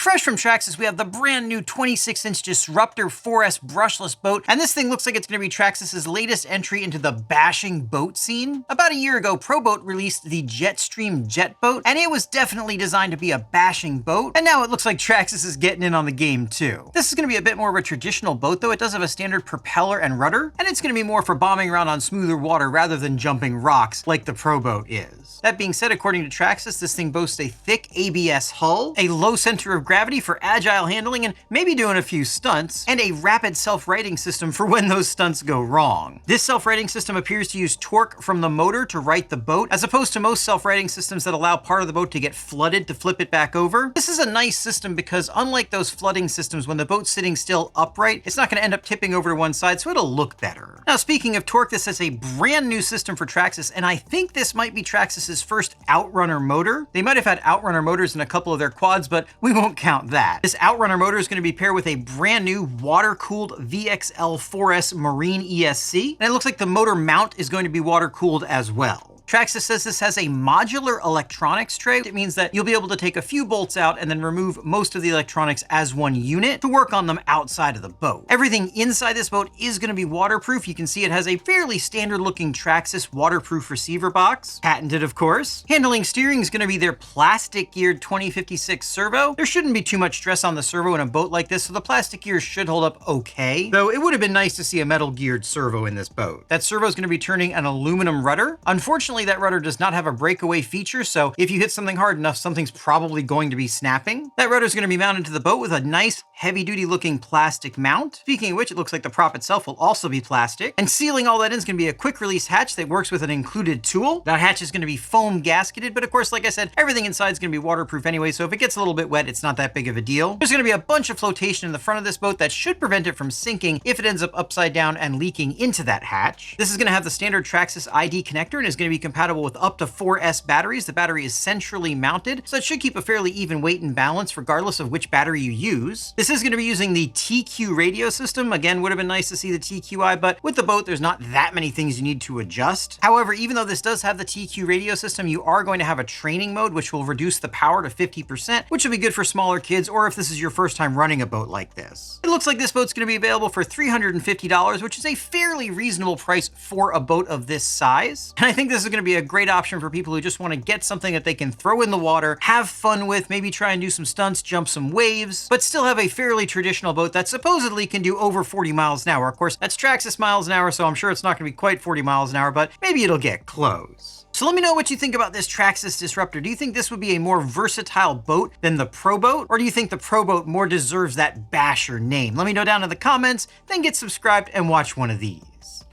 Fresh from Traxxas, we have the brand new 26-inch Disruptor 4S brushless boat, and this thing looks like it's going to be Traxxas' latest entry into the bashing boat scene. About a year ago, Proboat released the JetStream jet boat, and it was definitely designed to be a bashing boat, and now it looks like Traxxas is getting in on the game too. This is going to be a bit more of a traditional boat, though it does have a standard propeller and rudder, and it's going to be more for bombing around on smoother water rather than jumping rocks like the Proboat is. That being said, according to Traxxas, this thing boasts a thick ABS hull, a low center of gravity for agile handling and maybe doing a few stunts, and a rapid self-righting system for when those stunts go wrong. This self-righting system appears to use torque from the motor to right the boat, as opposed to most self-righting systems that allow part of the boat to get flooded to flip it back over. This is a nice system because unlike those flooding systems, when the boat's sitting still upright, it's not going to end up tipping over to one side, so it'll look better. Now, speaking of torque, this is a brand new system for Traxxas, and I think this might be Traxxas' first Outrunner motor. They might have had Outrunner motors in a couple of their quads, but we won't count that. This Outrunner motor is going to be paired with a brand new water-cooled VXL4S Marine ESC, and it looks like the motor mount is going to be water-cooled as well. Traxxas says this has a modular electronics tray. It means that you'll be able to take a few bolts out and then remove most of the electronics as one unit to work on them outside of the boat. Everything inside this boat is going to be waterproof. You can see it has a fairly standard looking Traxxas waterproof receiver box, patented of course. Handling steering is going to be their plastic geared 2056 servo. There shouldn't be too much stress on the servo in a boat like this, so the plastic gears should hold up okay. Though it would have been nice to see a metal geared servo in this boat. That servo is going to be turning an aluminum rudder. Unfortunately, that rudder does not have a breakaway feature, so if you hit something hard enough, something's probably going to be snapping. That rudder is going to be mounted to the boat with a nice heavy-duty looking plastic mount. Speaking of which, it looks like the prop itself will also be plastic. And sealing all that in is going to be a quick release hatch that works with an included tool. That hatch is going to be foam gasketed, but of course, like I said, everything inside is going to be waterproof anyway, so if it gets a little bit wet, it's not that big of a deal. There's going to be a bunch of flotation in the front of this boat that should prevent it from sinking if it ends up upside down and leaking into that hatch. This is going to have the standard Traxxas ID connector and is going to be compatible with up to 4S batteries. The battery is centrally mounted, so it should keep a fairly even weight and balance regardless of which battery you use. This is going to be using the TQ radio system. Again, would have been nice to see the TQI, but with the boat, there's not that many things you need to adjust. However, even though this does have the TQ radio system, you are going to have a training mode, which will reduce the power to 50%, which will be good for smaller kids, or if this is your first time running a boat like this. It looks like this boat's going to be available for $350, which is a fairly reasonable price for a boat of this size. And I think this is going to be a great option for people who just want to get something that they can throw in the water, have fun with, maybe try and do some stunts, jump some waves, but still have a fairly traditional boat that supposedly can do over 40 miles an hour. Of course, that's Traxxas miles an hour, so I'm sure it's not going to be quite 40 miles an hour, but maybe it'll get close. So let me know what you think about this Traxxas Disruptor. Do you think this would be a more versatile boat than the Proboat? Or do you think the Proboat more deserves that basher name? Let me know down in the comments, then get subscribed and watch one of these.